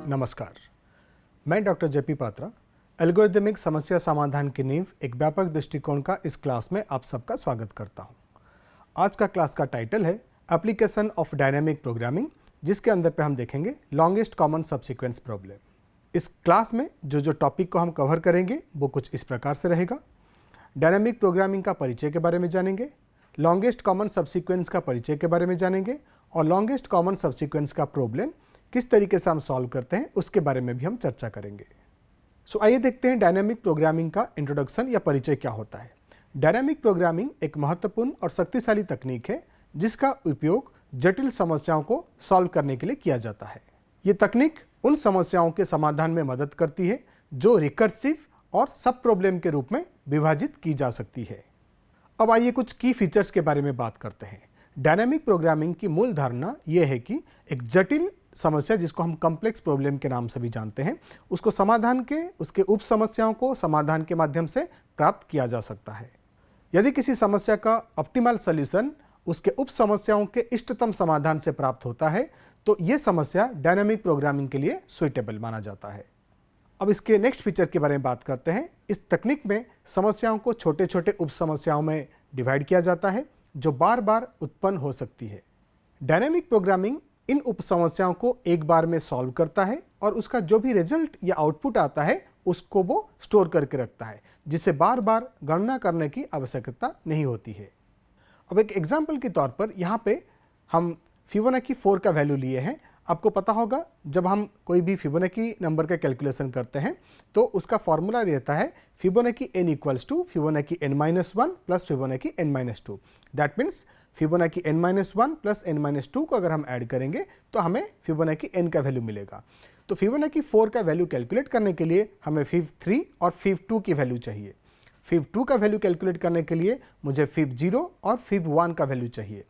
नमस्कार, मैं doctor JP Patra algorithmic समस्या समाधान की नींव एक व्यापक दृष्टिकोण का इस क्लास में आप सबका स्वागत करता हूं। आज का क्लास का टाइटल है एप्लीकेशन ऑफ डायनामिक प्रोग्रामिंग, जिसके अंदर पे हम देखेंगे लॉन्गेस्ट कॉमन सबसीक्वेंस प्रॉब्लम। इस क्लास में जो टॉपिक को हम कवर करेंगे वो कुछ इस प्रकार से रहेगा। डायनामिक प्रोग्रामिंग का परिचय के बारे में जानेंगे, लॉन्गेस्ट कॉमन सबसीक्वेंस का परिचय के बारे में जानेंगे और लॉन्गेस्ट कॉमन सबसीक्वेंस का प्रॉब्लम किस तरीके से हम सॉल्व करते हैं उसके बारे में भी हम चर्चा करेंगे। आइए देखते हैं डायनामिक प्रोग्रामिंग का इंट्रोडक्शन या परिचय क्या होता है। डायनामिक प्रोग्रामिंग एक महत्वपूर्ण और शक्तिशाली तकनीक है जिसका उपयोग जटिल समस्याओं को सॉल्व करने के लिए किया जाता है। ये तकनीक उन समस्याओं के समाधान में मदद करती है जो रिकर्सिव और सब प्रॉब्लम के रूप में विभाजित की जा सकती है। अब आइए कुछ की फीचर्स के बारे में बात करते हैं। डायनामिक प्रोग्रामिंग की मूल धारणा यह है कि एक जटिल समस्या, जिसको हम कॉम्प्लेक्स प्रॉब्लम के नाम से भी जानते हैं, उसको समाधान के उसके उप समस्याओं को समाधान के माध्यम से प्राप्त किया जा सकता है। यदि किसी समस्या का ऑप्टिमल सॉल्यूशन उसके उप समस्याओं के इष्टतम समाधान से प्राप्त होता है तो यह समस्या डायनामिक प्रोग्रामिंग के लिए सुइटेबल माना जाता है। अब इसके नेक्स्ट फीचर के बारे में बात करते हैं। इस तकनीक में समस्याओं को छोटे छोटे उप समस्याओं में डिवाइड किया जाता है जो बार बार उत्पन्न हो सकती है। डायनामिक प्रोग्रामिंग इन उप समस्याओं को एक बार में सॉल्व करता है और उसका जो भी रिजल्ट या आउटपुट आता है उसको वो स्टोर करके रखता है, जिससे बार बार गणना करने की आवश्यकता नहीं होती है। अब एक एग्जाम्पल के तौर पर यहाँ पे हम फिबोनाची 4 का वैल्यू लिए हैं। आपको पता होगा जब हम कोई भी फिबोनाची नंबर का कैलकुलेशन करते हैं तो उसका फॉर्मूला रहता है Fibonacci n equals to Fibonacci n-1 plus Fibonacci n-2। That means Fibonacci n-1 plus n-2 को अगर हम ऐड करेंगे तो हमें फिबोनाची n का वैल्यू मिलेगा। तो फिबोनाची 4 का वैल्यू कैलकुलेट करने के लिए हमें फिब 3 और फिब 2 की वैल्यू चाहिए। फिब 2 का वैल्यू कैलकुलेट करने के लिए मुझे फिब 0 और फिब 1 का वैल्यू चाहिए।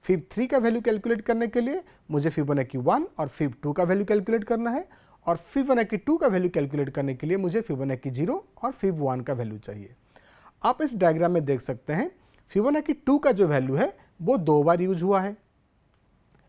फिब 3 का वैल्यू कैलकुलेट करने के लिए मुझे फिबोनाची 1 और फिब 2 का वैल्यू कैलकुलेट करना है और फिबोनाची 2 का वैल्यू कैलकुलेट करने के लिए मुझे फिबोनाची 0 और फिब 1 का वैल्यू चाहिए। आप इस डायग्राम में देख सकते हैं फिबोनाची 2 का जो वैल्यू है वो 2 बार यूज हुआ है।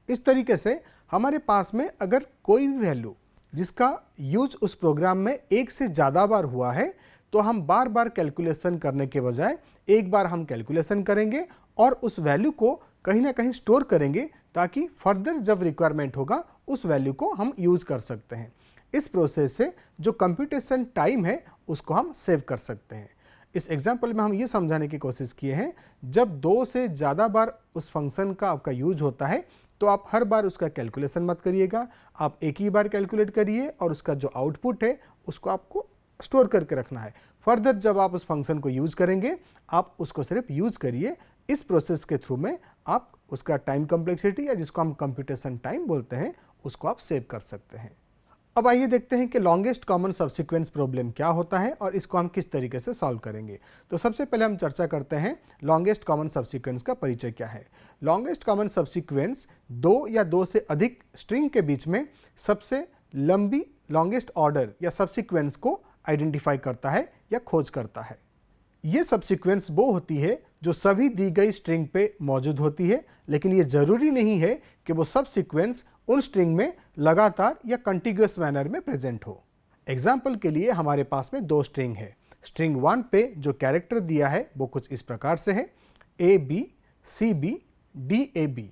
इस तरीके से हमारे पास में अगर कोई भी वैल्यू जिसका यूज उस प्रोग्राम में एक से ज़्यादा बार हुआ है तो हम बार बार कैलकुलेशन करने के बजाय एक बार हम कैलकुलेशन करेंगे और उस वैल्यू को कहीं ना कहीं स्टोर करेंगे ताकि फर्दर जब रिक्वायरमेंट होगा उस वैल्यू को हम यूज कर सकते हैं। इस प्रोसेस से जो कंप्यूटेशन टाइम है उसको हम सेव कर सकते हैं। इस एग्जाम्पल में हम ये समझाने की कोशिश किए हैं जब 2 से ज़्यादा बार उस फंक्शन का आपका यूज होता है तो आप हर बार उसका कैलकुलेशन मत करिएगा, आप एक ही बार कैलकुलेट करिए और उसका जो आउटपुट है उसको आपको स्टोर करके रखना है। फर्दर जब आप उस फंक्शन को यूज़ करेंगे आप उसको सिर्फ यूज़ करिए। इस प्रोसेस के थ्रू में आप उसका टाइम कॉम्प्लेक्सिटी या जिसको हम कंप्यूटेशन टाइम बोलते हैं उसको आप सेव कर सकते हैं। अब आइए देखते हैं कि लॉन्गेस्ट कॉमन सबसीक्वेंस प्रॉब्लम क्या होता है और इसको हम किस तरीके से सॉल्व करेंगे। तो सबसे पहले हम चर्चा करते हैं लॉन्गेस्ट कॉमन सबसीक्वेंस का परिचय क्या है। लॉन्गेस्ट कॉमन सबसीक्वेंस 2 या 2 से अधिक स्ट्रिंग के बीच में सबसे लंबी लॉन्गेस्ट ऑर्डर या सबसीक्वेंस को आइडेंटिफाई करता है या खोज करता है। ये सबसीक्वेंस वो होती है जो सभी दी गई स्ट्रिंग पे मौजूद होती है, लेकिन ये जरूरी नहीं है कि वो सबसीक्वेंस उन स्ट्रिंग में लगातार या कंटिन्यूअस मैनर में प्रेजेंट हो। एग्जाम्पल के लिए हमारे पास में 2 स्ट्रिंग है। स्ट्रिंग 1 पे जो कैरेक्टर दिया है वो कुछ इस प्रकार से है AB CB DAB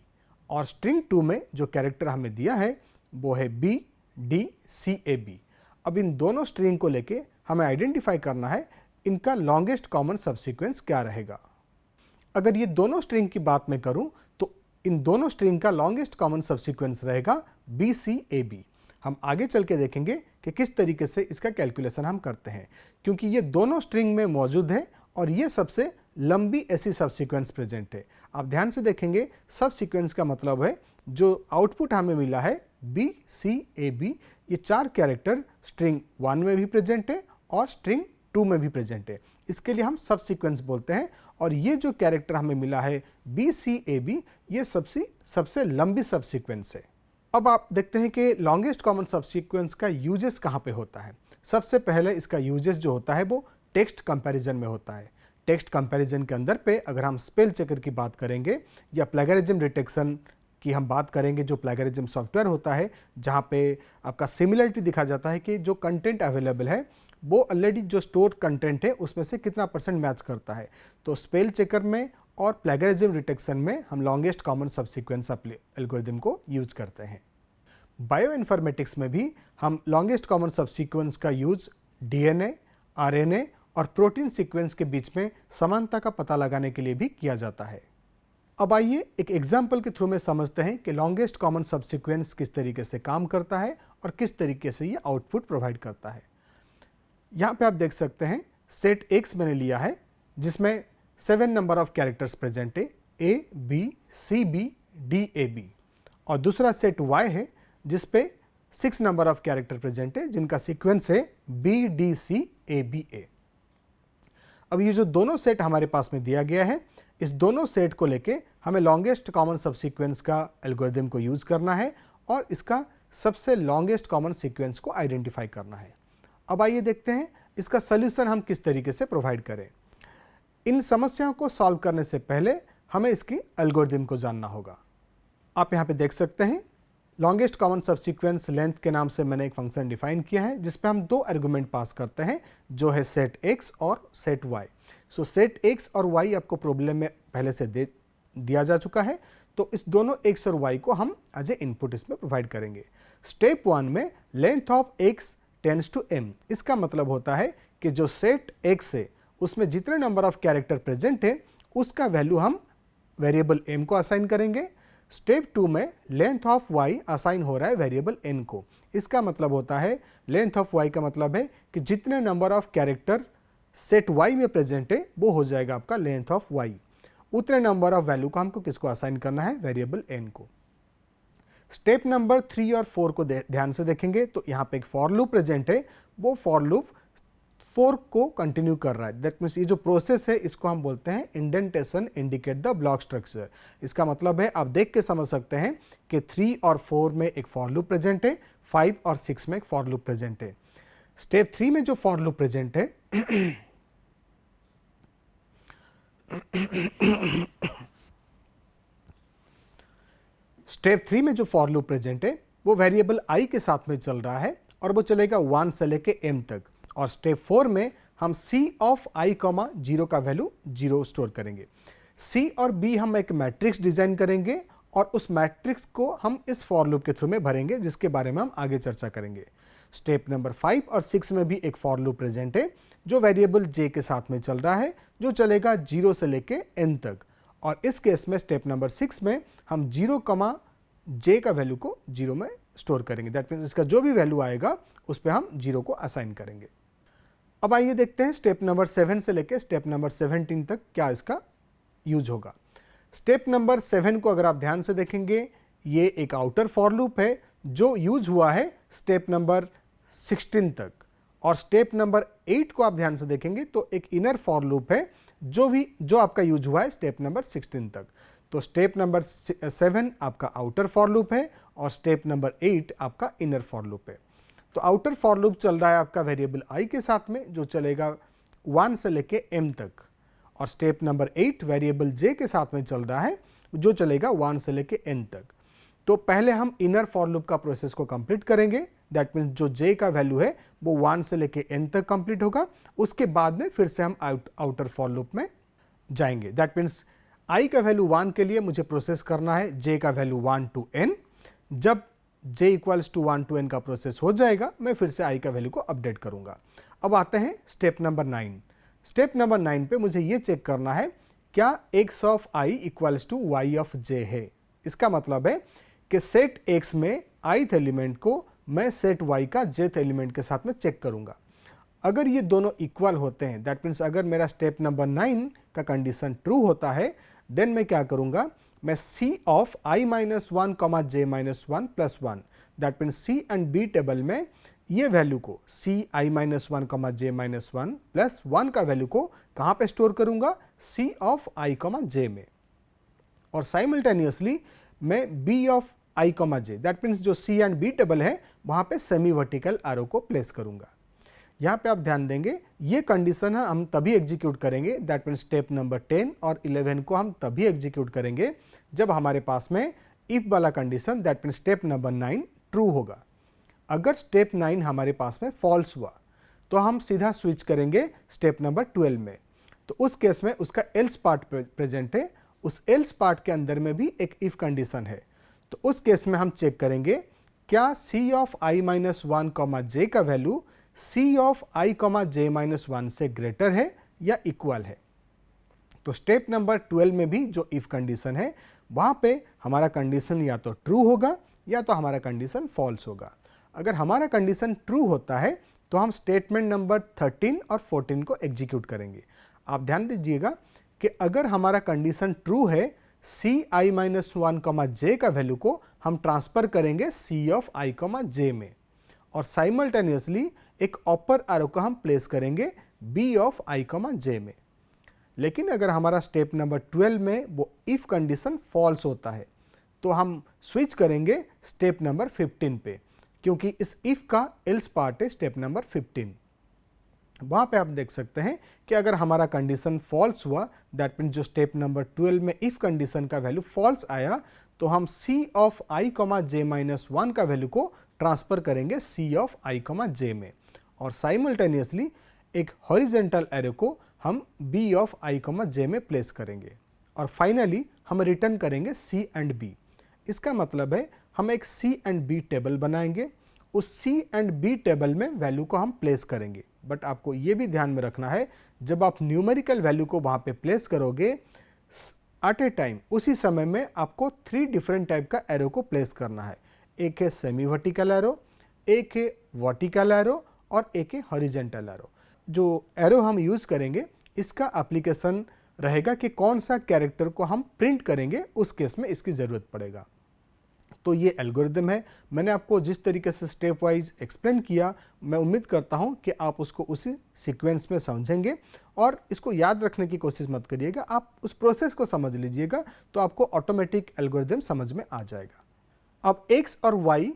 और स्ट्रिंग 2 में जो कैरेक्टर हमें दिया है वो है BD CAB। अब इन दोनों स्ट्रिंग को लेके हमें आइडेंटिफाई करना है इनका लॉन्गेस्ट कॉमन सबसीक्वेंस क्या रहेगा। अगर ये दोनों स्ट्रिंग की बात मैं करूं तो इन दोनों स्ट्रिंग का लॉन्गेस्ट कॉमन सबसीक्वेंस रहेगा BCAB। हम आगे चल के देखेंगे कि किस तरीके से इसका कैलकुलेशन हम करते हैं, क्योंकि ये दोनों स्ट्रिंग में मौजूद है और ये सबसे लंबी ऐसी सबसीक्वेंस प्रेजेंट है। आप ध्यान से देखेंगे सबसीक्वेंस का मतलब है जो आउटपुट हमें मिला है BCAB, ये 4 कैरेक्टर स्ट्रिंग 1 में भी प्रेजेंट है और स्ट्रिंग 2 में भी प्रेजेंट है। इसके लिए हम सबसीक्वेंस बोलते हैं और ये जो कैरेक्टर हमें मिला है BCAB ये सबसे लंबी सबसीक्वेंस है। अब आप देखते हैं कि लॉन्गेस्ट कॉमन सबसीक्वेंस का यूजेस कहाँ पे होता है। सबसे पहले इसका यूजेस जो होता है वो टेक्स्ट कंपैरिजन में होता है। टेक्स्ट कंपैरिजन के अंदर पे अगर हम स्पेल चेकर की बात करेंगे या प्लेगरिज्म डिटेक्शन की हम बात करेंगे जो प्लेगरिज्म सॉफ्टवेयर होता है, जहाँ पे आपका सिमिलरिटी दिखा जाता है कि जो कंटेंट अवेलेबल है वो ऑलरेडी जो स्टोर कंटेंट है उसमें से कितना % मैच करता है। तो स्पेल चेकर में और प्लेगरिज्म डिटेक्शन में हम लॉन्गेस्ट कॉमन सबसीक्वेंस एल्गोरिदम को यूज करते हैं। बायो इन्फॉर्मेटिक्स में भी हम लॉन्गेस्ट कॉमन सबसीक्वेंस का यूज DNA, RNA और प्रोटीन सीक्वेंस के बीच में समानता का पता लगाने के लिए भी किया जाता है। अब आइए एक एग्जाम्पल के थ्रू में समझते हैं कि लॉन्गेस्ट कॉमन सबसीक्वेंस किस तरीके से काम करता है और किस तरीके से ये आउटपुट प्रोवाइड करता है। यहाँ पे आप देख सकते हैं सेट X मैंने लिया है जिसमें 7 नंबर ऑफ कैरेक्टर्स प्रेजेंट है, A, B, C, B, D, A, B, और दूसरा सेट Y है जिस पे 6 नंबर ऑफ कैरेक्टर प्रेजेंट है जिनका सीक्वेंस है B, D, C, A, B, A। अब ये जो दोनों सेट हमारे पास में दिया गया है, इस दोनों सेट को लेके हमें लॉन्गेस्ट कॉमन सबसीक्वेंस का एल्गोरिदम को यूज करना है और इसका सबसे लॉन्गेस्ट कॉमन सीक्वेंस को आइडेंटिफाई करना है। अब आइए देखते हैं इसका सॉल्यूशन हम किस तरीके से प्रोवाइड करें। इन समस्याओं को सॉल्व करने से पहले हमें इसकी एल्गोरिदम को जानना होगा। आप यहाँ पे देख सकते हैं लॉन्गेस्ट कॉमन सबसीक्वेंस लेंथ के नाम से मैंने एक फंक्शन डिफाइन किया है जिस पे हम 2 आर्गुमेंट पास करते हैं जो है सेट X और सेट Y। सो सेट X और Y आपको प्रॉब्लम में पहले से दिया जा चुका है, तो इस दोनों X और Y को हम एज ए इनपुट इसमें प्रोवाइड करेंगे। स्टेप 1 में length of X tends to M, इसका मतलब होता है कि जो सेट X है उसमें जितने नंबर ऑफ कैरेक्टर प्रेजेंट है उसका वैल्यू हम वेरिएबल M को असाइन करेंगे। स्टेप 2 में लेंथ ऑफ Y असाइन हो रहा है वेरिएबल N को, इसका मतलब होता है लेंथ ऑफ Y का मतलब है कि जितने number of character set Y में प्रेजेंट है वो हो जाएगा आपका लेंथ ऑफ Y। उतने नंबर ऑफ वैल्यू को हमको किसको असाइन करना है, वेरिएबल N को। स्टेप नंबर 3 और 4 को ध्यान से देखेंगे तो यहाँ पे एक फॉर लूप प्रेजेंट है, वो फॉर लूप 4 को कंटिन्यू कर रहा है। दैट मीन्स ये जो प्रोसेस है इसको हम बोलते हैं indentation indicate the block structure. इसका मतलब है आप देख के समझ सकते हैं कि 3 और 4 में एक फॉर लूप प्रेजेंट है, 5 और 6 में एक फॉर लूप प्रेजेंट है। स्टेप 3 में जो फॉर लूप प्रेजेंट है स्टेप 3 में जो फॉर लूप प्रेजेंट है वो वेरिएबल I के साथ में चल रहा है और वो चलेगा 1 से लेके M तक। और स्टेप 4 में हम C ऑफ I, 0 का वैल्यू 0 स्टोर करेंगे। C और B हम एक मैट्रिक्स डिजाइन करेंगे और उस मैट्रिक्स को हम इस फॉर लूप के थ्रू में भरेंगे जिसके बारे में हम आगे चर्चा करेंगे। स्टेप नंबर 5 और 6 में भी एक फॉर लूप प्रेजेंट है जो वेरिएबल J के साथ में चल रहा है, जो चलेगा 0 से लेके N तक। और इस केस में स्टेप नंबर 6 में हम 0, J का वैल्यू को 0 में स्टोर करेंगे। दैट मीन्स इसका जो भी वैल्यू आएगा उस पर हम 0 को असाइन करेंगे। अब आइए देखते हैं स्टेप नंबर 7 से लेकर स्टेप नंबर 17 तक क्या इसका यूज होगा। स्टेप नंबर 7 को अगर आप ध्यान से देखेंगे ये एक आउटर फॉर लूप है जो यूज हुआ है स्टेप नंबर 16 तक, और स्टेप नंबर 8 को आप ध्यान से देखेंगे तो एक इनर फॉर लूप है जो आपका यूज हुआ है स्टेप नंबर 16 तक। तो स्टेप नंबर 7 आपका आउटर फॉर लूप है और स्टेप नंबर 8 आपका इनर फॉर लूप है। तो आउटर फॉर लूप चल रहा है आपका वेरिएबल I के साथ में जो चलेगा 1 से लेके M तक, और स्टेप नंबर 8 वेरिएबल J के साथ में चल रहा है जो चलेगा 1 से लेके N तक। तो पहले हम इनर फॉर लूप का प्रोसेस को कंप्लीट करेंगे। दैट मीन्स जो J का वैल्यू है वो 1 से लेके N तक कंप्लीट होगा, उसके बाद में फिर से हम आउटर फॉर लूप में जाएंगे। दैट मीन्स I का वैल्यू 1 के लिए मुझे प्रोसेस करना है J का वैल्यू 1 to N। जब J equals to 1 to N का प्रोसेस हो जाएगा मैं फिर से I का वैल्यू को अपडेट करूंगा। अब आते हैं स्टेप नंबर 9। स्टेप नंबर 9 पे मुझे ये चेक करना है क्या X of I equals to Y of J है। इसका मतलब है कि सेट X में ith एलिमेंट को मैं सेट Y का jth एलिमेंट के साथ में चेक करूंगा। अगर ये दोनों इक्वल होते हैं, दैट मीन्स अगर मेरा स्टेप नंबर 9 का कंडीशन ट्रू होता है, देन मैं क्या करूंगा, मैं C of I minus 1 J minus 1 plus 1, that means C and B table में ये वैल्यू को C I minus 1 J minus 1 plus 1 का वैल्यू को कहाँ पे स्टोर करूंगा, C ऑफ I J में, और साइमल्टेनियसली मैं B of I J, that means जो C एंड B टेबल है वहाँ पे सेमी वर्टिकल एरो को प्लेस करूंगा। यहाँ पे आप ध्यान देंगे ये कंडीशन है हम तभी एग्जीक्यूट करेंगे, दैट मीन्स स्टेप नंबर 10 और 11 को हम तभी एग्जीक्यूट करेंगे जब हमारे पास में इफ वाला condition, that mean step number 9 true होगा। अगर स्टेप 9 हमारे पास में फॉल्स हुआ तो हम सीधा स्विच करेंगे स्टेप नंबर 12 में। तो उस केस में उसका एल्स पार्ट प्रेजेंट है, उस एल्स पार्ट के अंदर में भी एक इफ कंडीशन है। तो उस केस में हम चेक करेंगे क्या C of I minus one comma J का value C of I comma J minus one से ग्रेटर है या इक्वल है। तो स्टेप नंबर 12 में भी जो इफ कंडीशन है वहां पे हमारा कंडीशन या तो ट्रू होगा या तो हमारा कंडीशन फॉल्स होगा। अगर हमारा कंडीशन ट्रू होता है तो हम स्टेटमेंट नंबर 13 और 14 को एग्जीक्यूट करेंगे। आप ध्यान दीजिएगा कि अगर हमारा कंडीशन ट्रू है, सी आई माइनस वन कॉमा जे का वैल्यू को हम ट्रांसफर करेंगे सी ऑफ आई कॉमा जे में, और साइमल्टेनियसली एक अपर एरो को हम प्लेस करेंगे बी ऑफ आई कॉमा जे में। लेकिन अगर हमारा स्टेप नंबर 12 में वो इफ कंडीशन फॉल्स होता है तो हम स्विच करेंगे स्टेप नंबर 15 पे, क्योंकि इस इफ का एल्स पार्ट है स्टेप नंबर 15। वहां पे आप देख सकते हैं कि अगर हमारा कंडीशन फॉल्स हुआ, दैट मीन जो स्टेप नंबर 12 में इफ कंडीशन का वैल्यू फॉल्स आया, तो हम C of I comma J minus one का वैल्यू को ट्रांसफर करेंगे सी ऑफ आई कॉमा जे में, और साइमल्टेनियसली एक हॉरिजेंटल एरो को हम बी ऑफ आई कॉमा जे में प्लेस करेंगे, और फाइनली हम रिटर्न करेंगे सी एंड बी। इसका मतलब है हम एक सी एंड बी टेबल बनाएंगे, उस सी एंड बी टेबल में वैल्यू को हम प्लेस करेंगे। बट आपको ये भी ध्यान में रखना है, जब आप न्यूमेरिकल वैल्यू को वहाँ पे प्लेस करोगे एट ए टाइम, उसी समय में आपको 3 डिफरेंट टाइप का एरो को प्लेस करना है। एक है सेमी वर्टिकल एरो, एक है वर्टिकल एरो और एक है हॉरिजेंटल एरो। जो एरो हम यूज़ करेंगे इसका एप्लीकेशन रहेगा कि कौन सा कैरेक्टर को हम प्रिंट करेंगे, उस केस में इसकी ज़रूरत पड़ेगा। तो ये एल्गोरिदम है, मैंने आपको जिस तरीके से स्टेप वाइज एक्सप्लेन किया, मैं उम्मीद करता हूँ कि आप उसको उसी सीक्वेंस में समझेंगे, और इसको याद रखने की कोशिश मत करिएगा, आप उस प्रोसेस को समझ लीजिएगा तो आपको ऑटोमेटिक एल्गोरिदम समझ में आ जाएगा। अब x और y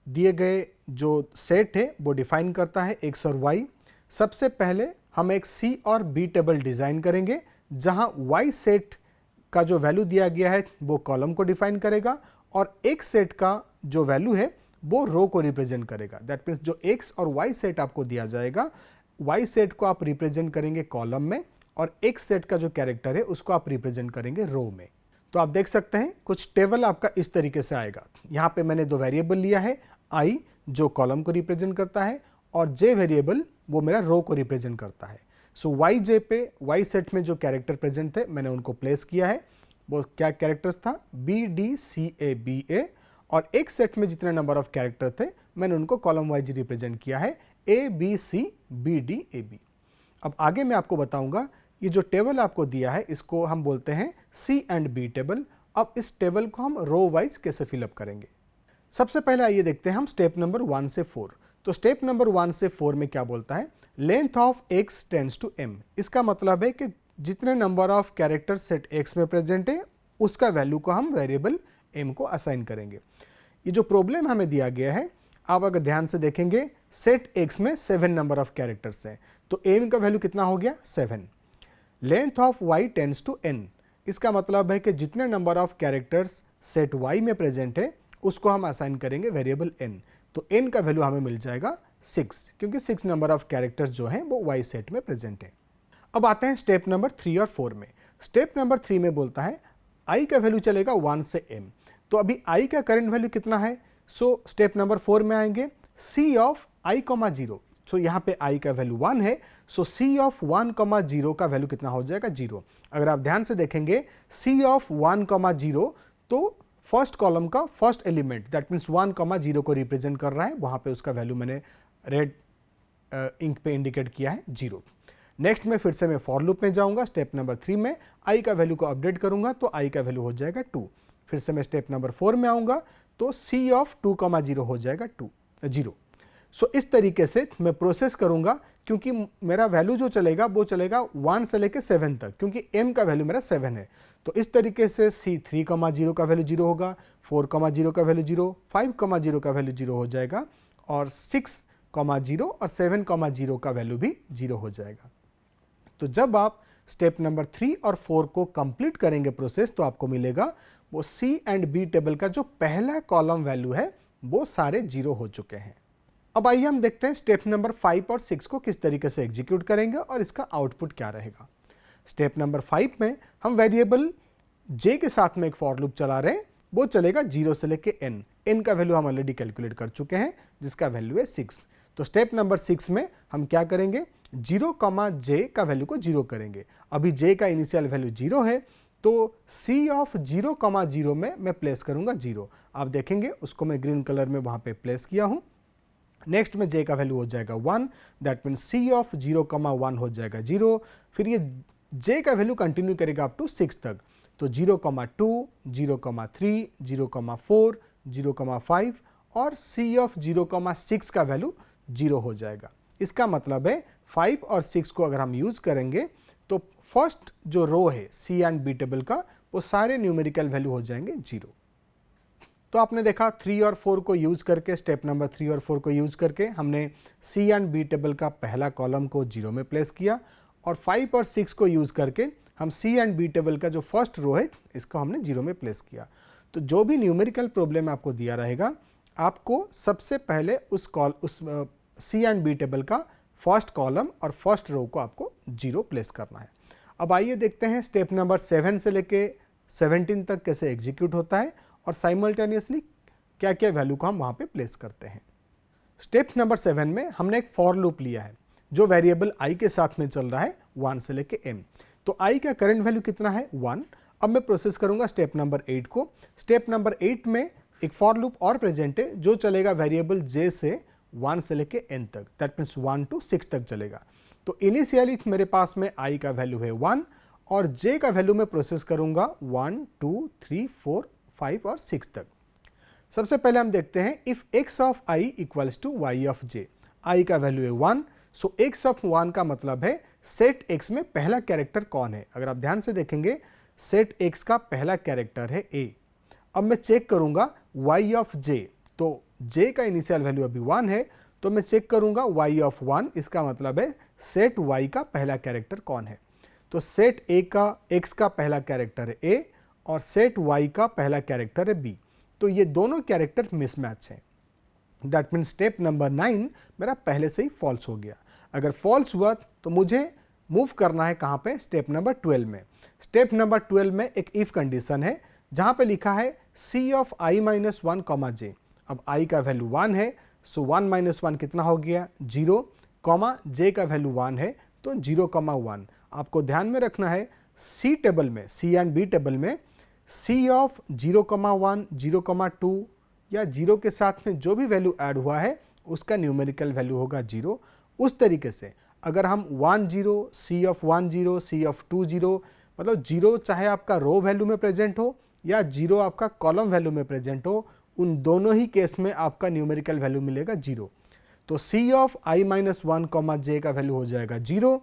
दिए गए जो सेट है वो डिफाइन करता है x और y। सबसे पहले हम एक C और B टेबल डिज़ाइन करेंगे, जहाँ y सेट का जो वैल्यू दिया गया है वो कॉलम को डिफाइन करेगा, और एक सेट का जो वैल्यू है वो रो को रिप्रेजेंट करेगा। दैट मीन्स जो x और y सेट आपको दिया जाएगा, y सेट को आप रिप्रेजेंट करेंगे कॉलम में, और x सेट का जो कैरेक्टर है उसको आप रिप्रेजेंट करेंगे रो में। तो आप देख सकते हैं कुछ टेबल आपका इस तरीके से आएगा। यहाँ पे मैंने 2 वेरिएबल लिया है, i जो कॉलम को रिप्रेजेंट करता है और j वेरिएबल वो मेरा रो को रिप्रेजेंट करता है। सो yj पे y सेट में जो कैरेक्टर प्रेजेंट थे मैंने उनको प्लेस किया है। वो क्या कैरेक्टर्स था, B D C A B A, और एक सेट में जितने नंबर ऑफ कैरेक्टर थे मैंने उनको कॉलम वाइज रिप्रेजेंट किया है, A B C B D A B. अब आगे मैं आपको बताऊंगा, ये जो टेबल आपको दिया है इसको हम बोलते हैं सी एंड बी टेबल। अब इस टेबल को हम रो वाइज कैसे फिलअप करेंगे। सबसे पहले आइए देखते हैं हम स्टेप नंबर 1 से 4। तो स्टेप नंबर 1 से 4 में क्या बोलता है, length of x tends to m। इसका मतलब है कि जितने number of character set x में प्रेजेंट है उसका वैल्यू को हम वेरिएबल m को असाइन करेंगे। ये जो प्रॉब्लम हमें दिया गया है, आप अगर ध्यान से देखेंगे सेट x में 7 नंबर ऑफ कैरेक्टर्स हैं, तो m का वैल्यू कितना हो गया 7। Length of y tends to n, इसका मतलब है कि जितने number of characters set y में प्रेजेंट है उसको हम असाइन करेंगे वेरिएबल n। तो n का वैल्यू हमें मिल जाएगा 6, क्योंकि 6 नंबर ऑफ कैरेक्टर्स जो हैं वो y सेट में प्रेजेंट है। अब आते हैं स्टेप नंबर 3 और 4 में। स्टेप नंबर 3 में बोलता है i का वैल्यू चलेगा 1 से m। तो अभी i का करंट वैल्यू कितना है, सो स्टेप नंबर 4 में आएंगे c ऑफ i, 0। सो यहाँ पे i का वैल्यू 1 है, सो c ऑफ 1, 0 का वैल्यू कितना हो जाएगा 0। अगर आप ध्यान से देखेंगे c ऑफ 1, 0 तो फर्स्ट कॉलम का फर्स्ट एलिमेंट दैट मीन्स 1, 0 को रिप्रेजेंट कर रहा है, वहाँ पे उसका वैल्यू मैंने रेड इंक पे इंडिकेट किया है 0। नेक्स्ट में फिर से मैं फॉर लूप में जाऊंगा, स्टेप नंबर 3 में i का वैल्यू को अपडेट करूंगा तो i का वैल्यू हो जाएगा 2। फिर से मैं स्टेप नंबर 4 में आऊंगा तो c ऑफ 2, 0 हो जाएगा 0। सो इस तरीके से मैं प्रोसेस करूंगा, क्योंकि मेरा वैल्यू जो चलेगा वो चलेगा 1 से लेकर 7 तक, क्योंकि m का वैल्यू मेरा 7 है। तो इस तरीके से c 3, 0 का वैल्यू 0 होगा, 4, 0 का वैल्यू 0, 5, 0 का वैल्यू 0 हो जाएगा, और 6, 0 और 7, 0 का वैल्यू भी 0 हो जाएगा। तो जब आप स्टेप नंबर 3 और 4 को कंप्लीट करेंगे प्रोसेस, तो आपको मिलेगा वो सी एंड बी टेबल का जो पहला कॉलम वैल्यू है वो सारे 0 हो चुके हैं। अब आइए हम देखते हैं स्टेप नंबर 5 और 6 को किस तरीके से एग्जीक्यूट करेंगे और इसका आउटपुट क्या रहेगा। स्टेप नंबर 5 में हम वेरिएबल j के साथ में एक फॉर लूप चला रहे हैं, वो चलेगा 0 से लेके n का वैल्यू हम ऑलरेडी कैलकुलेट कर चुके हैं जिसका वैल्यू है 6। तो स्टेप नंबर 6 में हम क्या करेंगे, 0, j का वैल्यू को 0 करेंगे। अभी j का इनिशियल वैल्यू 0 है, तो c ऑफ 0, 0 में मैं प्लेस करूंगा 0। आप देखेंगे उसको मैं ग्रीन कलर में वहां पे प्लेस किया हूं। नेक्स्ट में j का वैल्यू हो जाएगा 1, दैट मीन्स c ऑफ 0, 1 हो जाएगा 0। फिर ये j का वैल्यू कंटिन्यू करेगा अप टू 6 तक, तो 0, 2, 0, 3, 0, 4, 0, 5 और c ऑफ 0, 6 का वैल्यू 0 हो जाएगा। इसका मतलब है 5 और 6 को अगर हम यूज करेंगे तो फर्स्ट जो रो है c एंड b टेबल का, वो सारे न्यूमेरिकल वैल्यू हो जाएंगे 0। तो आपने देखा 3 और 4 को यूज करके, स्टेप नंबर 3 और 4 को यूज करके हमने c एंड b टेबल का पहला कॉलम को 0 में प्लेस किया, और 5 और 6 को यूज करके हम c एंड b टेबल का जो फर्स्ट रो है इसको हमने 0 में प्लेस किया। तो जो भी न्यूमेरिकल प्रॉब्लम आपको दिया रहेगा, आपको सबसे पहले उस c एंड b टेबल का फर्स्ट कॉलम और फर्स्ट रो को आपको 0 प्लेस करना है। अब आइए देखते हैं स्टेप नंबर 7 से लेके 17 तक कैसे एग्जीक्यूट होता है और साइमल्टेनियसली क्या क्या वैल्यू को हम वहाँ पे प्लेस करते हैं। स्टेप नंबर 7 में हमने एक फॉर लूप लिया है जो वेरिएबल i के साथ में चल रहा है 1 से लेके m। तो i का करंट वैल्यू कितना है, 1। अब मैं प्रोसेस करूंगा स्टेप नंबर 8 को। स्टेप नंबर 8 में एक फॉर लूप और प्रेजेंट है जो चलेगा वेरिएबल j से 1 से लेके n तक, दैट मीन्स 1 to 6 तक चलेगा। तो इनिशियली मेरे पास में i का वैल्यू है 1 और j का वैल्यू मैं प्रोसेस करूंगा 1, 2, 3, 4, 5 और 6 तक। सबसे पहले हम देखते हैं if x of i equals to y of j। i का वैल्यू है 1, सो x ऑफ 1 का मतलब है सेट x में पहला कैरेक्टर कौन है। अगर आप ध्यान से देखेंगे सेट x का पहला कैरेक्टर है a। अब मैं चेक करूंगा y ऑफ j, तो j का इनिशियल वैल्यू अभी 1 है, तो मैं चेक करूंगा y ऑफ 1, इसका मतलब है सेट y का पहला कैरेक्टर कौन है। तो सेट a का x का पहला कैरेक्टर है a और सेट y का पहला कैरेक्टर है b। तो ये दोनों कैरेक्टर मिसमैच हैं। दैट मीन्स स्टेप नंबर 9 मेरा पहले से ही फॉल्स हो गया। अगर फॉल्स हुआ तो मुझे मूव करना है कहाँ पे, स्टेप नंबर 12 में। स्टेप नंबर 12 में एक इफ कंडीशन है जहाँ पे लिखा है c of i minus 1 comma j। अब i का वैल्यू 1 है, सो 1 माइनस 1 कितना हो गया, 0, कॉमा j का वैल्यू 1 है तो 0, 1। आपको ध्यान में रखना है c टेबल में, c एंड b टेबल में c ऑफ 0, 1, 0, 2 या 0 के साथ में जो भी वैल्यू ऐड हुआ है उसका न्यूमेरिकल वैल्यू होगा 0। उस तरीके से अगर हम 1, 0, c ऑफ 1, 0, c ऑफ 2, 0, मतलब 0 चाहे आपका रो वैल्यू में प्रेजेंट हो या 0 आपका कॉलम वैल्यू में प्रेजेंट हो, उन दोनों ही केस में आपका न्यूमेरिकल वैल्यू मिलेगा 0। तो c of i minus 1 comma j का वैल्यू हो जाएगा 0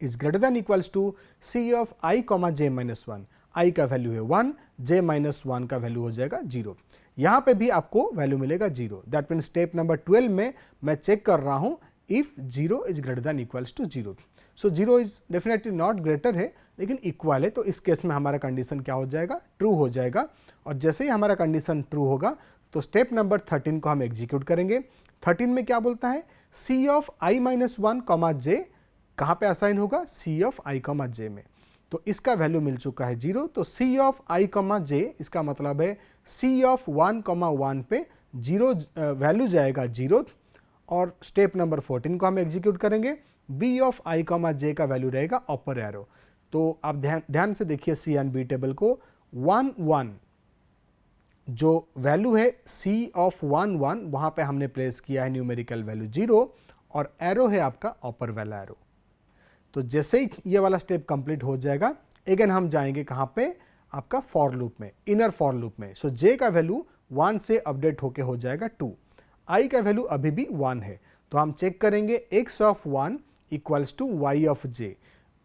is greater than equals to c of i comma j minus 1। i का वैल्यू है 1, j माइनस 1 का वैल्यू हो जाएगा 0। यहाँ पे भी आपको वैल्यू मिलेगा 0। दैट मीन स्टेप नंबर 12 में मैं चेक कर रहा हूँ if 0 is greater than equals to 0। So 0 is definitely not greater है लेकिन इक्वल है, तो इस केस में हमारा कंडीशन क्या हो जाएगा, ट्रू हो जाएगा। और जैसे ही हमारा कंडीशन ट्रू होगा तो स्टेप नंबर 13 को हम एग्जीक्यूट करेंगे। 13 में क्या बोलता है, c of i minus 1 comma j कहाँ पे असाइन होगा, c of i comma j में। तो इसका वैल्यू मिल चुका है 0, तो c of i comma j इसका मतलब है c ऑफ 1 कॉमा 1 पे 0 वैल्यू जाएगा 0। और स्टेप नंबर 14 को हम एग्जीक्यूट करेंगे। b of i comma j का वैल्यू रहेगा अपर एरो। तो आप ध्यान से देखिए c एंड b टेबल को, 1, 1 जो वैल्यू है c ऑफ 1, 1 वहाँ पे हमने प्लेस किया है न्यूमेरिकल वैल्यू 0 और एरो है आपका अपर वाला एरो। तो जैसे ही ये वाला स्टेप कंप्लीट हो जाएगा, अगेन हम जाएंगे कहाँ पे, आपका फॉर लूप में, इनर फॉर लूप में। सो j का वैल्यू 1 से अपडेट होके हो जाएगा 2, i का वैल्यू अभी भी 1 है, तो हम चेक करेंगे x of 1 equals to y of j।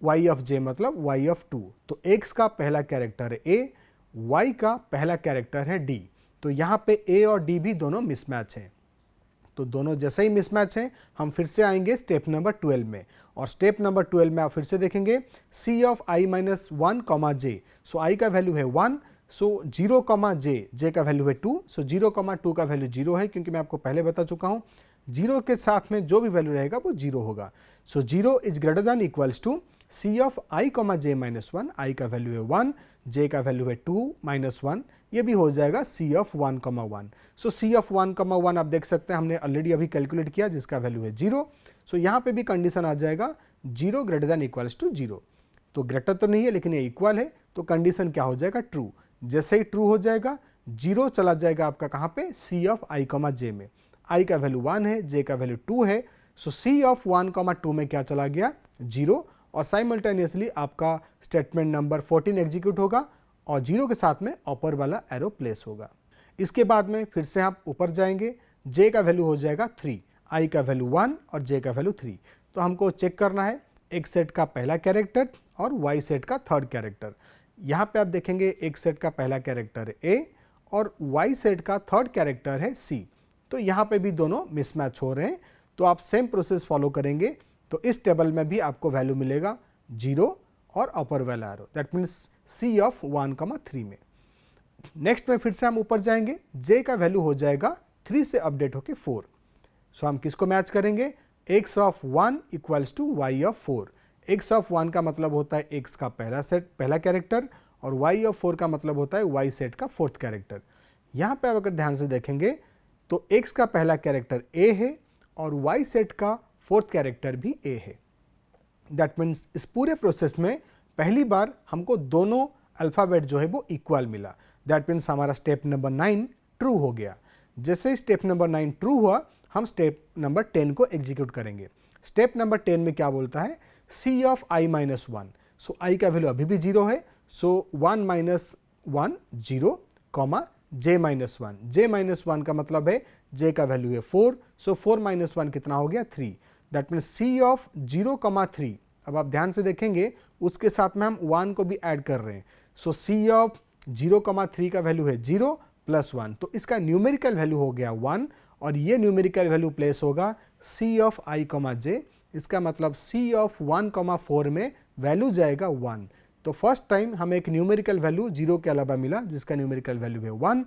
y of j मतलब y ऑफ 2। तो x का पहला कैरेक्टर है a, y का पहला कैरेक्टर है d। तो यहाँ पे a और d भी दोनों मिसमैच हैं। तो दोनों जैसे ही मिसमैच हैं, हम फिर से आएंगे स्टेप नंबर 12 में, और स्टेप नंबर 12 में आप फिर से देखेंगे सी ऑफ आई माइनस 1 कॉमा जे। सो आई का वैल्यू है 1, सो 0 कॉमा जे का वैल्यू है 2, सो 0 कॉमा 2 का वैल्यू 0 है, क्योंकि मैं आपको पहले बता चुका हूँ 0 के साथ में जो भी वैल्यू रहेगा वो 0 होगा। So 0 is greater than equals to c of I comma J minus 1, i का वैल्यू है 1, जे का वैल्यू है 2 माइनस 1, ये भी हो जाएगा C of 1 comma 1। So C of 1 comma 1 आप देख सकते हैं हमने ऑलरेडी अभी कैलकुलेट किया जिसका वैल्यू है 0। सो यहाँ पे भी कंडीशन आ जाएगा 0 ग्रेटर दैन इक्वल्स टू 0। तो ग्रेटर तो नहीं है लेकिन ये इक्वल है, तो कंडीशन क्या हो जाएगा, ट्रू। जैसे ही ट्रू हो जाएगा 0 चला जाएगा आपका कहाँ पे, सी ऑफ आई कॉमा जे में। आई का वैल्यू 1 है, जे का वैल्यू 2 है, सो सी ऑफ 1 कॉमा 2 में क्या चला गया, 0, और साइमल्टेनियसली आपका स्टेटमेंट नंबर 14 एग्जीक्यूट होगा और 0 के साथ में अपर वाला एरो प्लेस होगा। इसके बाद में फिर से आप ऊपर जाएंगे, जे का वैल्यू हो जाएगा 3, आई का वैल्यू 1 और जे का वैल्यू 3। तो हमको चेक करना है एक सेट का पहला कैरेक्टर और वाई सेट का थर्ड कैरेक्टर। यहाँ पे आप देखेंगे एक सेट का पहला कैरेक्टर है ए और वाई सेट का थर्ड कैरेक्टर है सी। तो यहाँ पे भी दोनों मिसमैच हो रहे हैं, तो आप सेम प्रोसेस फॉलो करेंगे तो इस टेबल में भी आपको वैल्यू मिलेगा 0 और अपर वाला arrow, that means C of 1,3 में। नेक्स्ट में फिर से हम ऊपर जाएंगे, जे का वैल्यू हो जाएगा 3 से अपडेट होके 4। सो हम किसको मैच करेंगे, x of 1 equals to y of 4। x of 1 का मतलब होता है x का पहला सेट पहला कैरेक्टर और y ऑफ 4 का मतलब होता है y सेट का फोर्थ कैरेक्टर। यहाँ पे आप अगर ध्यान से देखेंगे तो x का पहला कैरेक्टर a है और y सेट का फोर्थ कैरेक्टर भी a है। दैट मीन्स इस पूरे प्रोसेस में पहली बार हमको दोनों अल्फ़ाबेट जो है वो इक्वल मिला। दैट मीन्स हमारा स्टेप नंबर 9 ट्रू हो गया। जैसे ही स्टेप नंबर 9 ट्रू हुआ हम स्टेप नंबर 10 को एग्जीक्यूट करेंगे। स्टेप नंबर 10 में क्या बोलता है, सी ऑफ आई माइनस 1। सो आई का वैल्यू अभी भी 0 है, सो 1 माइनस 1 0 कॉमा जे माइनस 1। जे माइनस 1 का मतलब है जे का वैल्यू है 4, सो 4 माइनस 1 कितना हो गया, 3। That means C of 0,3। अब आप ध्यान से देखेंगे उसके साथ में हम 1 को भी ऐड कर रहे हैं, सो सी ऑफ 0,3 का वैल्यू है 0 प्लस 1, तो इसका न्यूमेरिकल वैल्यू हो गया 1 और ये न्यूमेरिकल वैल्यू प्लेस होगा सी ऑफ आई कॉमा जे। इसका मतलब सी ऑफ 1,4 में वैल्यू जाएगा 1। तो फर्स्ट टाइम हमें एक न्यूमेरिकल वैल्यू 0 के अलावा मिला जिसका न्यूमेरिकल वैल्यू है 1।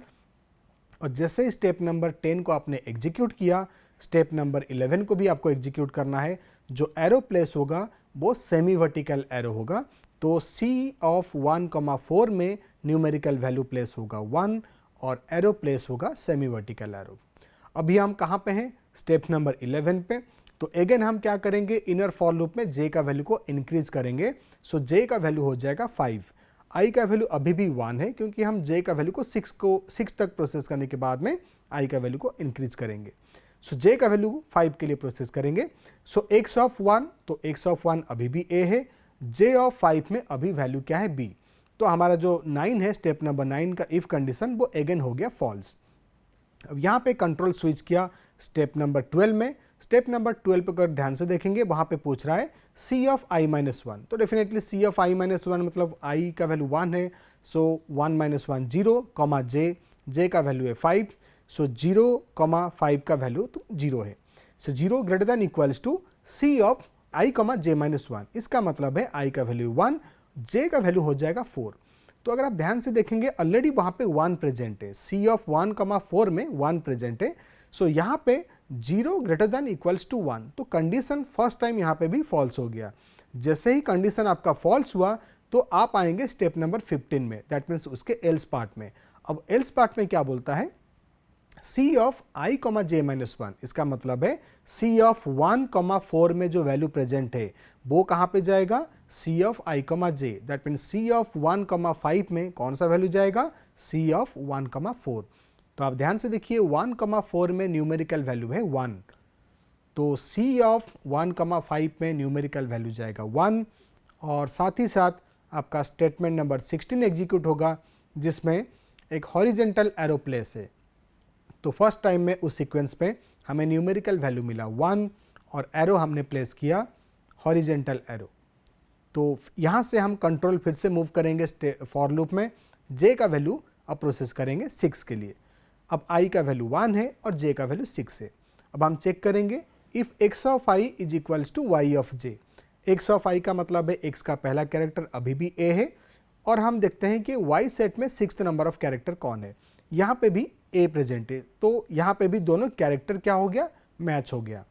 और जैसे ही स्टेप नंबर 10 को आपने एग्जीक्यूट किया, स्टेप नंबर 11 को भी आपको एग्जीक्यूट करना है। जो एरो प्लेस होगा वो सेमी वर्टिकल एरो होगा, तो सी ऑफ 1,4 में न्यूमेरिकल वैल्यू प्लेस होगा 1 और एरो प्लेस होगा सेमी वर्टिकल एरो। अभी हम कहाँ पे हैं, स्टेप नंबर 11 पे। तो अगेन हम क्या करेंगे, इनर फॉर लूप में जे का वैल्यू को इंक्रीज करेंगे। सो जे का वैल्यू हो जाएगा 5। आई का वैल्यू अभी भी 1 है क्योंकि हम जे का वैल्यू को 6 तक प्रोसेस करने के बाद में आई का वैल्यू को इंक्रीज करेंगे। सो जे का वैल्यू 5 के लिए प्रोसेस करेंगे। सो x ऑफ 1, तो x ऑफ 1 अभी भी a है, j ऑफ 5 में अभी वैल्यू क्या है, b। तो हमारा जो 9 है, स्टेप नंबर 9 का इफ कंडीशन वो अगेन हो गया फॉल्स। अब यहाँ पे कंट्रोल स्विच किया स्टेप नंबर 12 में। स्टेप नंबर 12 पर अगर ध्यान से देखेंगे वहाँ पे पूछ रहा है सी ऑफ आई माइनस 1, तो definitely c of I minus 1 मतलब आई का वैल्यू 1 है, सो 1 माइनस 1 0 कॉमा जे का वैल्यू है 5, सो 0,5 का वैल्यू तो 0 है। So 0 greater than equals to c of I comma J minus 1। इसका मतलब है आई का वैल्यू 1, जे का वैल्यू हो जाएगा 4। तो अगर आप ध्यान से देखेंगे ऑलरेडी वहाँ पे 1 प्रेजेंट है, सी ऑफ 1,4 में 1 प्रेजेंट है। सो यहाँ पे 0 ग्रेटर दैन इक्वल्स टू 1, तो कंडीशन फर्स्ट टाइम यहाँ पे भी फॉल्स हो गया। जैसे ही कंडीशन आपका फॉल्स हुआ तो आप आएंगे स्टेप नंबर 15 में, दैट मीन्स उसके एल्स पार्ट में। अब एल्स पार्ट में क्या बोलता है, C of I comma J minus 1। इसका मतलब है सी ऑफ 1,4 में जो वैल्यू प्रेजेंट है वो कहाँ पे जाएगा, C of I comma J. That means C of 1,5 में कौन सा वैल्यू जाएगा, सी ऑफ 1,4। तो आप ध्यान से देखिए 1,4 में न्यूमेरिकल वैल्यू है 1, तो सी ऑफ 1,5 में न्यूमेरिकल वैल्यू जाएगा 1। और साथ ही साथ आपका स्टेटमेंट नंबर 16 एग्जीक्यूट होगा जिसमें एक हॉरिजेंटल एरो प्लेस है। तो फर्स्ट टाइम में उस सीक्वेंस पे हमें न्यूमेरिकल वैल्यू मिला 1 और एरो हमने प्लेस किया हॉरिजेंटल एरो। तो यहाँ से हम कंट्रोल फिर से मूव करेंगे फॉर लूप में, जे का वैल्यू अब प्रोसेस करेंगे 6 के लिए। अब आई का वैल्यू 1 है और जे का वैल्यू 6 है। अब हम चेक करेंगे if x of i is equals to y of j। x of i का मतलब है x का पहला कैरेक्टर अभी भी a है, और हम देखते हैं कि y सेट में 6th नंबर ऑफ कैरेक्टर कौन है। यहाँ पे भी a प्रेजेंट है, तो यहाँ पे भी दोनों कैरेक्टर क्या हो गया, मैच हो गया।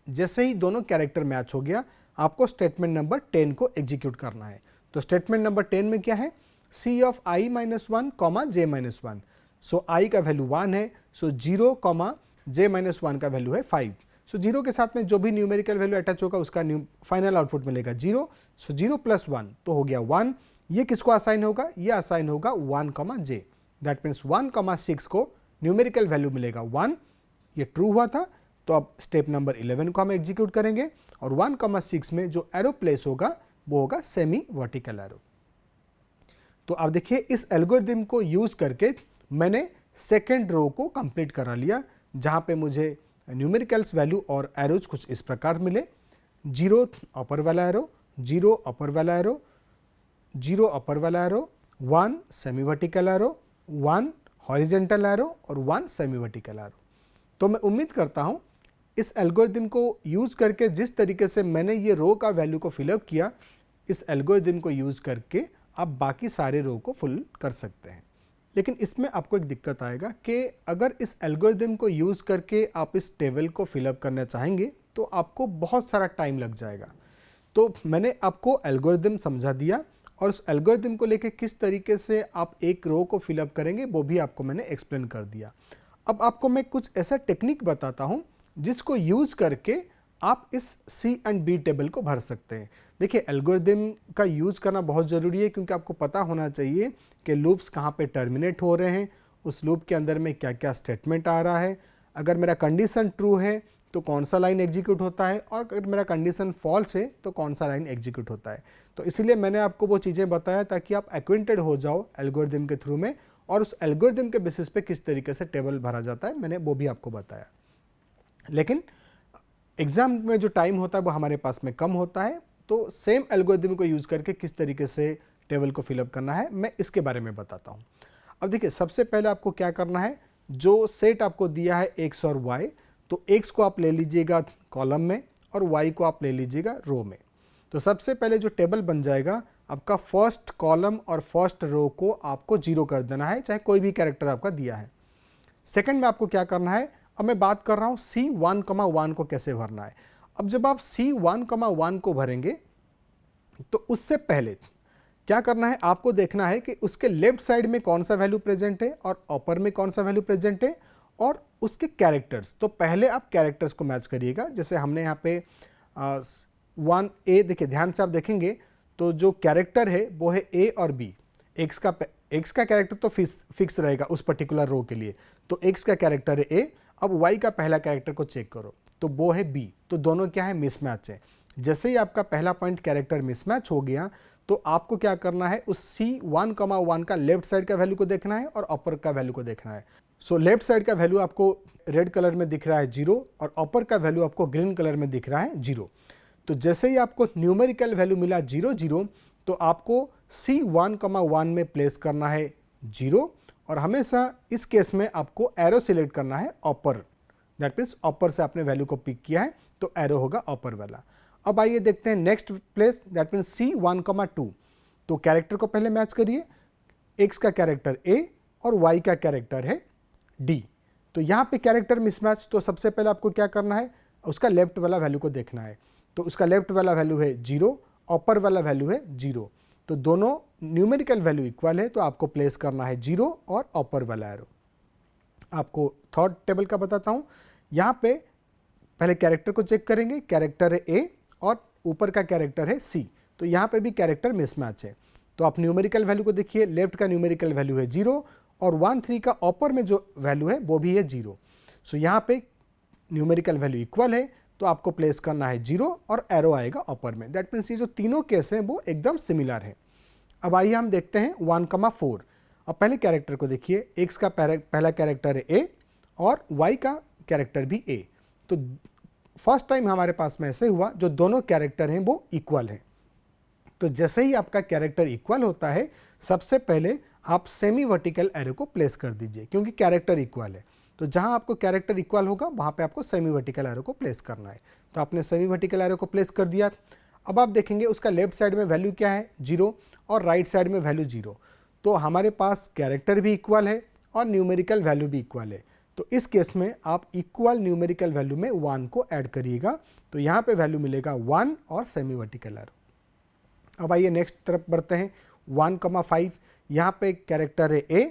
जैसे ही दोनों कैरेक्टर मैच हो गया, आपको स्टेटमेंट नंबर 10 को एग्जीक्यूट करना है। तो स्टेटमेंट नंबर 10 में क्या है, c of i minus one comma j minus one. So i का वैल्यू 1 है, so 0 comma j minus one का वैल्यू है 5। सो 0 के साथ में जो भी न्यूमेरिकल वैल्यू अटैच होगा उसका फाइनल आउटपुट मिलेगा 0। सो 0 प्लस 1 तो हो गया 1। ये किसको असाइन होगा, ये असाइन होगा 1 comma j। That means 1 comma 6 को न्यूमेरिकल वैल्यू मिलेगा 1, ये ट्रू हुआ था। तो अब स्टेप नंबर 11 को हम एग्जीक्यूट करेंगे, और 1 कॉमा 6 में जो एरो प्लेस होगा वो होगा सेमी वर्टिकल एरो। तो अब देखिए इस एल्गोरिथम को यूज करके मैंने सेकेंड रो को कंप्लीट करा लिया, जहाँ पे मुझे न्यूमेरिकल्स वैल्यू और एरोज कुछ इस प्रकार मिले। 0 अपर वाला एरो, 0 अपर वाला एरो, 0 अपर वाला arrow, 1 semi vertical arrow, 1 horizontal arrow और 1 सेमी वर्टिकल एरो। तो मैं उम्मीद करता हूँ इस एल्गोरिथम को यूज़ करके जिस तरीके से मैंने ये रो का वैल्यू को फिलअप किया, इस एल्गोरिथम को यूज़ करके आप बाकी सारे रो को फुल कर सकते हैं। लेकिन इसमें आपको एक दिक्कत आएगा कि अगर इस एल्गोरिथम को यूज़ करके आप इस टेबल को फिलअप करना चाहेंगे तो आपको बहुत सारा टाइम लग जाएगा। तो मैंने आपको एल्गोरिथम समझा दिया, और उस एल्गोरिथम को लेके किस तरीके से आप एक रो को फिलअप करेंगे वो भी आपको मैंने एक्सप्लेन कर दिया। अब आपको मैं कुछ ऐसा टेक्निक बताता हूँ जिसको यूज़ करके आप इस सी एंड बी टेबल को भर सकते हैं। देखिए एल्गोरिथम का यूज़ करना बहुत ज़रूरी है, क्योंकि आपको पता होना चाहिए कि लूप्स कहाँ पे टर्मिनेट हो रहे हैं, उस लूप के अंदर में क्या क्या स्टेटमेंट आ रहा है, अगर मेरा कंडीशन ट्रू है तो कौन सा लाइन एग्जीक्यूट होता है, और अगर मेरा कंडीशन फॉल्स है तो कौन सा लाइन एग्जीक्यूट होता है। तो इसीलिए मैंने आपको वो चीज़ें बताया ताकि आप एक्वेंटेड हो जाओ एल्गोरिथम के थ्रू में, और उस एल्गोरिथम के बेसिस पे किस तरीके से टेबल भरा जाता है मैंने वो भी आपको बताया। लेकिन एग्जाम में जो टाइम होता है वो हमारे पास में कम होता है, तो सेम एल्गोरिथम को यूज़ करके किस तरीके से टेबल को फिलअप करना है मैं इसके बारे में बताता हूँ। अब देखिए सबसे पहले आपको क्या करना है, जो सेट आपको दिया है x और y, तो x को आप ले लीजिएगा कॉलम में और y को आप ले लीजिएगा रो में। तो सबसे पहले जो टेबल बन जाएगा आपका फर्स्ट कॉलम और फर्स्ट रो को आपको 0 कर देना है, चाहे कोई भी कैरेक्टर आपका दिया है। सेकंड में आपको क्या करना है, अब मैं बात कर रहा हूँ C1,1 को कैसे भरना है। अब जब आप C1,1 को भरेंगे तो उससे पहले क्या करना है, आपको देखना है कि उसके लेफ्ट साइड में कौन सा वैल्यू प्रेजेंट है और अपर में कौन सा वैल्यू प्रेजेंट है, और उसके कैरेक्टर्स। तो पहले आप कैरेक्टर्स को मैच करिएगा। जैसे हमने यहाँ पे 1A, देखिए ध्यान से आप देखेंगे तो जो कैरेक्टर है वो है A और B। एक्स का कैरेक्टर तो फिक्स रहेगा उस पर्टिकुलर रो के लिए, तो एक्स का कैरेक्टर है A। अब वाई का पहला कैरेक्टर को चेक करो तो वो है B, तो दोनों क्या है, मिसमैच है। जैसे ही आपका पहला पॉइंट कैरेक्टर मिसमैच हो गया तो आपको क्या करना है, उस C1,1 का लेफ्ट साइड का वैल्यू को देखना है और अपर का वैल्यू को देखना है। सो लेफ्ट साइड का वैल्यू आपको रेड कलर में दिख रहा है 0, और अपर का वैल्यू आपको ग्रीन कलर में दिख रहा है 0। तो जैसे ही आपको न्यूमेरिकल वैल्यू मिला 0, 0, तो आपको C1,1 में प्लेस करना है 0, और हमेशा इस केस में आपको एरो सिलेक्ट करना है अपर। दैट मीन्स अपर से आपने वैल्यू को पिक किया है तो एरो होगा अपर वाला। अब आइए देखते हैं next place, that means C1,2। तो कैरेक्टर को पहले मैच करिए, एक्स का कैरेक्टर A और वाई का कैरेक्टर है D। तो यहाँ पे कैरेक्टर मिसमैच, तो सबसे पहले आपको क्या करना है, उसका लेफ्ट वाला वैल्यू को देखना है। तो उसका लेफ्ट वाला वैल्यू है 0, अपर वाला वैल्यू है 0, तो दोनों न्यूमेरिकल वैल्यू इक्वल है, तो आपको प्लेस करना है 0 और अपर वाला एरो। आपको थर्ड टेबल का बताता हूँ। यहाँ पे पहले कैरेक्टर को चेक करेंगे, कैरेक्टर है A और ऊपर का कैरेक्टर है C, तो यहाँ पे भी कैरेक्टर मिसमैच है। तो आप न्यूमेरिकल वैल्यू को देखिए, लेफ्ट का न्यूमेरिकल वैल्यू है 0 और 1, 3 का अपर में जो वैल्यू है वो भी है 0। सो यहाँ पे न्यूमेरिकल वैल्यू इक्वल है, तो आपको प्लेस करना है 0 और एरो आएगा अपर में। दैट मीन्स ये जो तीनों केस हैं वो एकदम सिमिलर है। अब आइए हम देखते हैं 1,4। अब पहले कैरेक्टर को देखिए, एक्स का पहला कैरेक्टर है A और वाई का कैरेक्टर भी A। तो फर्स्ट टाइम हमारे पास में ऐसे हुआ जो दोनों कैरेक्टर हैं वो इक्वल हैं। तो जैसे ही आपका कैरेक्टर इक्वल होता है, सबसे पहले आप सेमी वर्टिकल एरो को प्लेस कर दीजिए, क्योंकि कैरेक्टर इक्वल है। तो जहाँ आपको कैरेक्टर इक्वल होगा वहाँ पे आपको सेमी वर्टिकल एरो को प्लेस करना है। तो आपने सेमी वर्टिकल एरो को प्लेस कर दिया। अब आप देखेंगे उसका लेफ्ट साइड में वैल्यू क्या है 0 और राइट साइड में वैल्यू 0। तो हमारे पास कैरेक्टर भी इक्वल है और न्यूमेरिकल वैल्यू भी इक्वल है। तो इस केस में आप इक्वल न्यूमेरिकल वैल्यू में 1 को ऐड करिएगा, तो यहाँ पे वैल्यू मिलेगा 1 और सेमी वर्टिकल एरो। अब आइए नेक्स्ट तरफ बढ़ते हैं। 1,5 यहाँ पे कैरेक्टर है a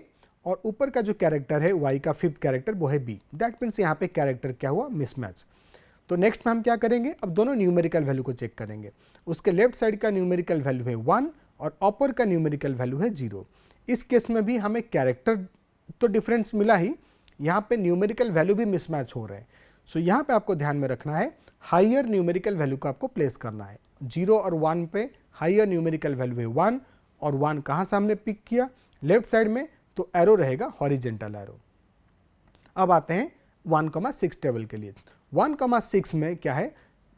और ऊपर का जो कैरेक्टर है y का 5th कैरेक्टर वो है b। दैट मीन्स यहाँ पे कैरेक्टर क्या हुआ, मिसमैच। तो नेक्स्ट में हम क्या करेंगे, अब दोनों न्यूमेरिकल वैल्यू को चेक करेंगे। उसके लेफ्ट साइड का न्यूमेरिकल वैल्यू है 1 और अपर का न्यूमेरिकल वैल्यू है 0। इस केस में भी हमें कैरेक्टर तो डिफरेंस मिला ही, यहाँ पे न्यूमेरिकल वैल्यू भी मिसमैच हो रहे हैं। सो यहाँ पे आपको ध्यान में रखना है हाइयर न्यूमेरिकल वैल्यू को आपको प्लेस करना है। 0 और 1 पे हाइयर न्यूमेरिकल वैल्यू है 1 और 1 कहाँ से हमने पिक किया, लेफ्ट साइड में, तो एरो रहेगा हॉरिजेंटल एरो। अब आते हैं 1,6 टेबल के लिए। 1,6 में क्या है,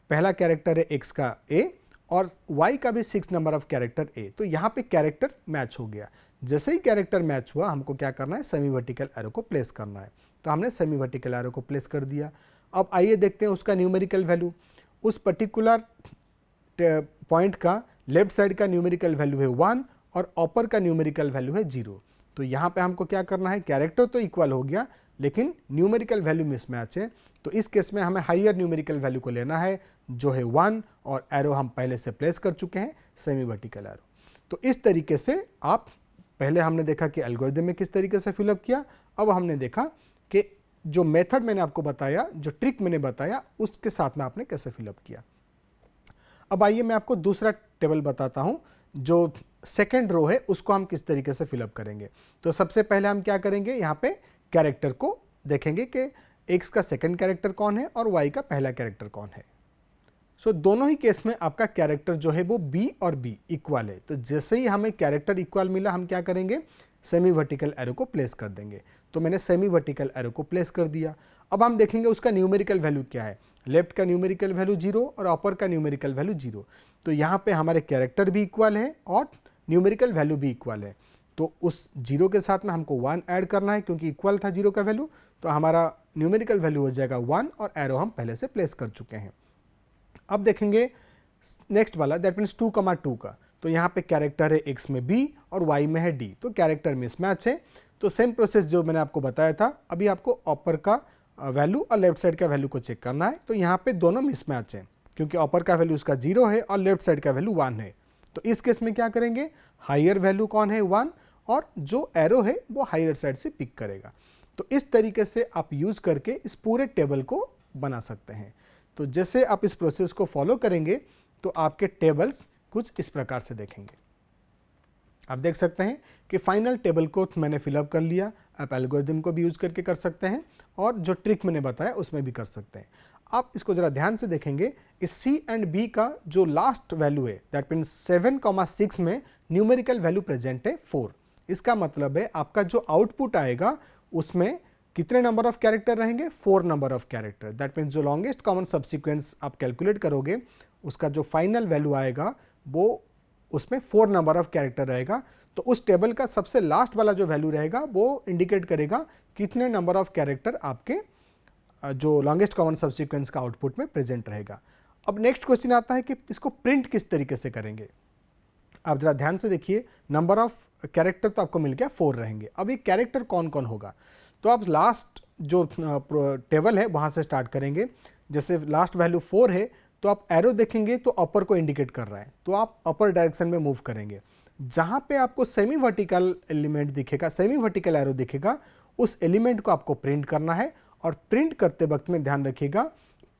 पहला कैरेक्टर है x का a और y का भी 6 नंबर ऑफ कैरेक्टर a। तो यहाँ पे कैरेक्टर मैच हो गया। जैसे ही कैरेक्टर मैच हुआ हमको क्या करना है, सेमी वर्टिकल एरो को प्लेस करना है। तो हमने सेमी वर्टिकल एरो को प्लेस कर दिया। अब आइए देखते हैं उसका न्यूमेरिकल वैल्यू। उस पर्टिकुलर पॉइंट का लेफ्ट साइड का न्यूमेरिकल वैल्यू है 1 और अपर का न्यूमेरिकल वैल्यू है 0। तो यहाँ पे हमको क्या करना है, कैरेक्टर तो इक्वल हो गया लेकिन न्यूमेरिकल वैल्यू मिसमैच है। तो इस केस में हमें हाइयर न्यूमेरिकल वैल्यू को लेना है जो है 1 और एरो हम पहले से प्लेस कर चुके हैं, सेमी वर्टिकल एरो। तो इस तरीके से आप, पहले हमने देखा कि एल्गोरिथम में किस तरीके से फिलअप किया, अब हमने देखा कि जो मेथड मैंने आपको बताया, जो ट्रिक मैंने बताया, उसके साथ में आपने कैसे फिलअप किया। अब आइए मैं आपको दूसरा टेबल बताता हूं, जो सेकेंड रो है उसको हम किस तरीके से फिलअप करेंगे। तो सबसे पहले हम क्या करेंगे, यहाँ पे कैरेक्टर को देखेंगे कि x का सेकंड कैरेक्टर कौन है और y का पहला कैरेक्टर कौन है। सो दोनों ही केस में आपका कैरेक्टर जो है वो b और b इक्वल है। तो जैसे ही हमें कैरेक्टर इक्वल मिला हम क्या करेंगे, सेमी वर्टिकल एरो को प्लेस कर देंगे। तो मैंने सेमी वर्टिकल एरो को प्लेस कर दिया। अब हम देखेंगे उसका न्यूमेरिकल वैल्यू क्या है। लेफ्ट का न्यूमेरिकल वैल्यू 0 और अपर का न्यूमेरिकल वैल्यू 0। तो यहाँ पे हमारे कैरेक्टर भी इक्वल है और न्यूमेरिकल वैल्यू भी इक्वल है। तो उस 0 के साथ में हमको 1 ऐड करना है क्योंकि इक्वल था 0 का वैल्यू। तो हमारा न्यूमेरिकल वैल्यू हो जाएगा 1 और एरो हम पहले से प्लेस कर चुके हैं। अब देखेंगे नेक्स्ट वाला, दैट मीन्स 2,2 का। तो यहाँ पे कैरेक्टर है x में b और y में है d। तो कैरेक्टर मिसमैच है। तो सेम प्रोसेस जो मैंने आपको बताया था, अभी आपको अपर का वैल्यू और लेफ्ट साइड का वैल्यू को चेक करना है। तो यहाँ पे दोनों मिसमैच है क्योंकि अपर का वैल्यू उसका 0 है और लेफ्ट साइड का वैल्यू 1 है। तो इस केस में क्या करेंगे, हाइयर वैल्यू कौन है 1 और जो एरो है वो हाइयर साइड से पिक करेगा। तो इस तरीके से आप यूज करके इस पूरे टेबल को बना सकते हैं। तो जैसे आप इस प्रोसेस को फॉलो करेंगे तो आपके टेबल्स कुछ इस प्रकार से देखेंगे। आप देख सकते हैं कि फाइनल टेबल को मैंने फिलअप कर लिया। आप एल्गोरिथम को भी यूज करके कर सकते हैं और जो ट्रिक मैंने बताया उसमें भी कर सकते हैं। आप इसको जरा ध्यान से देखेंगे, इस सी एंड बी का जो लास्ट वैल्यू है, दैट मीन्स 7,6 में न्यूमेरिकल वैल्यू प्रेजेंट है 4। इसका मतलब है आपका जो आउटपुट आएगा उसमें कितने नंबर ऑफ कैरेक्टर रहेंगे, 4 number of character. That means जो लॉन्गेस्ट कॉमन सब्सिक्वेंस आप कैलकुलेट करोगे उसका जो फाइनल वैल्यू आएगा वो उसमें 4 नंबर ऑफ कैरेक्टर रहेगा। तो उस टेबल का सबसे लास्ट वाला जो वैल्यू रहेगा वो इंडिकेट करेगा कितने नंबर ऑफ कैरेक्टर आपके जो लॉन्गेस्ट कॉमन सब्सिक्वेंस का आउटपुट में प्रेजेंट रहेगा। अब नेक्स्ट क्वेश्चन आता है कि इसको प्रिंट किस तरीके से करेंगे। आप जरा ध्यान से देखिए, नंबर ऑफ कैरेक्टर तो आपको मिल गया 4 रहेंगे। अब ये कैरेक्टर कौन कौन होगा, तो आप लास्ट जो टेबल है वहाँ से स्टार्ट करेंगे। जैसे लास्ट वैल्यू 4 है तो आप एरो देखेंगे तो अपर को इंडिकेट कर रहा है, तो आप अपर डायरेक्शन में मूव करेंगे। जहाँ पे आपको सेमी वर्टिकल एलिमेंट दिखेगा, सेमी वर्टिकल एरो दिखेगा, उस एलिमेंट को आपको प्रिंट करना है। और प्रिंट करते वक्त में ध्यान रखिएगा,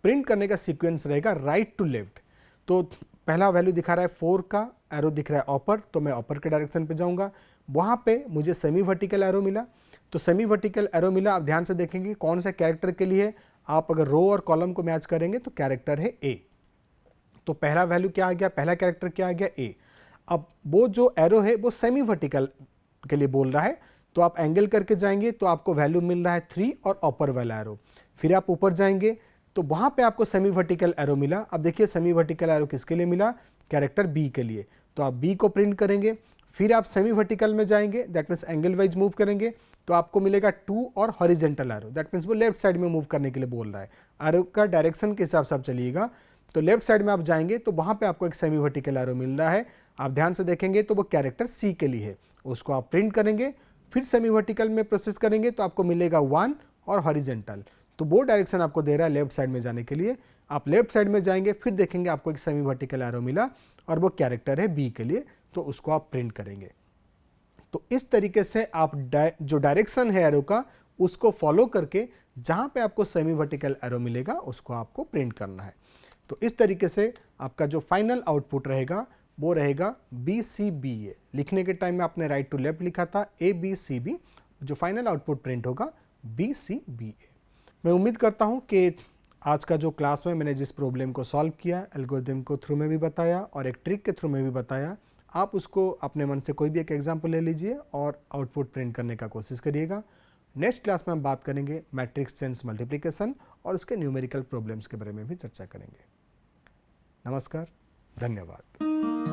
प्रिंट करने का सीक्वेंस रहेगा राइट टू लेफ्ट। तो पहला वैल्यू दिखा रहा है 4 का, एरो दिख रहा है अपर, तो मैं अपर के डायरेक्शन पे जाऊंगा। वहाँ पे मुझे सेमी वर्टिकल एरो मिला, तो सेमी वर्टिकल एरो मिला। आप ध्यान से देखेंगे कौन सा कैरेक्टर के लिए, आप अगर रो और कॉलम को मैच करेंगे तो कैरेक्टर है ए। तो पहला वैल्यू क्या आ गया, पहला कैरेक्टर क्या आ गया, ए। अब वो जो एरो है वो सेमी वर्टिकल के लिए बोल रहा है, तो आप एंगल करके जाएंगे तो आपको वैल्यू मिल रहा है 3 और अपर वाला एरो। फिर आप ऊपर जाएंगे तो वहाँ पे आपको सेमी वर्टिकल एरो मिला। अब देखिए सेमी वर्टिकल एरो किसके लिए मिला, कैरेक्टर बी के लिए। तो आप बी को प्रिंट करेंगे, फिर आप सेमी वर्टिकल में जाएंगे, that means angle wise move करेंगे, तो आपको मिलेगा 2 और हॉरिजेंटल एरो, दैट मीन्स वो लेफ्ट साइड में मूव करने के लिए बोल रहा है। एरो का डायरेक्शन के हिसाब से आप चलिएगा, तो लेफ्ट साइड में आप जाएंगे तो वहाँ पे आपको एक सेमी वर्टिकल एरो मिल रहा है। आप ध्यान से देखेंगे तो वो कैरेक्टर सी के लिए है, उसको आप प्रिंट करेंगे, फिर सेमी वर्टिकल में प्रोसेस करेंगे तो आपको मिलेगा 1 और हॉरिजेंटल। तो वो डायरेक्शन आपको दे रहा है लेफ्ट साइड में जाने के लिए। आप लेफ्ट साइड में जाएंगे, फिर देखेंगे आपको एक सेमी वर्टिकल एरो मिला और वो कैरेक्टर है बी के लिए, तो उसको आप प्रिंट करेंगे। तो इस तरीके से आप जो डायरेक्शन है एरो का उसको फॉलो करके जहाँ पे आपको सेमी वर्टिकल एरो मिलेगा उसको आपको प्रिंट करना है। तो इस तरीके से आपका जो फाइनल आउटपुट रहेगा वो रहेगा BCBA। लिखने के टाइम में आपने राइट टू लेफ्ट लिखा था ABCB, जो फाइनल आउटपुट प्रिंट होगा BCBA। मैं उम्मीद करता हूँ कि आज का जो क्लास में मैंने जिस प्रॉब्लम को सॉल्व किया, एल्गोरिथम को थ्रू में भी बताया और एक ट्रिक के थ्रू में भी बताया, आप उसको अपने मन से कोई भी एक एग्जाम्पल ले लीजिए और आउटपुट प्रिंट करने का कोशिश करिएगा। नेक्स्ट क्लास में हम बात करेंगे मैट्रिक्स सेंस मल्टीप्लिकेशन और उसके न्यूमेरिकल प्रॉब्लम्स के बारे में भी चर्चा करेंगे। नमस्कार, धन्यवाद।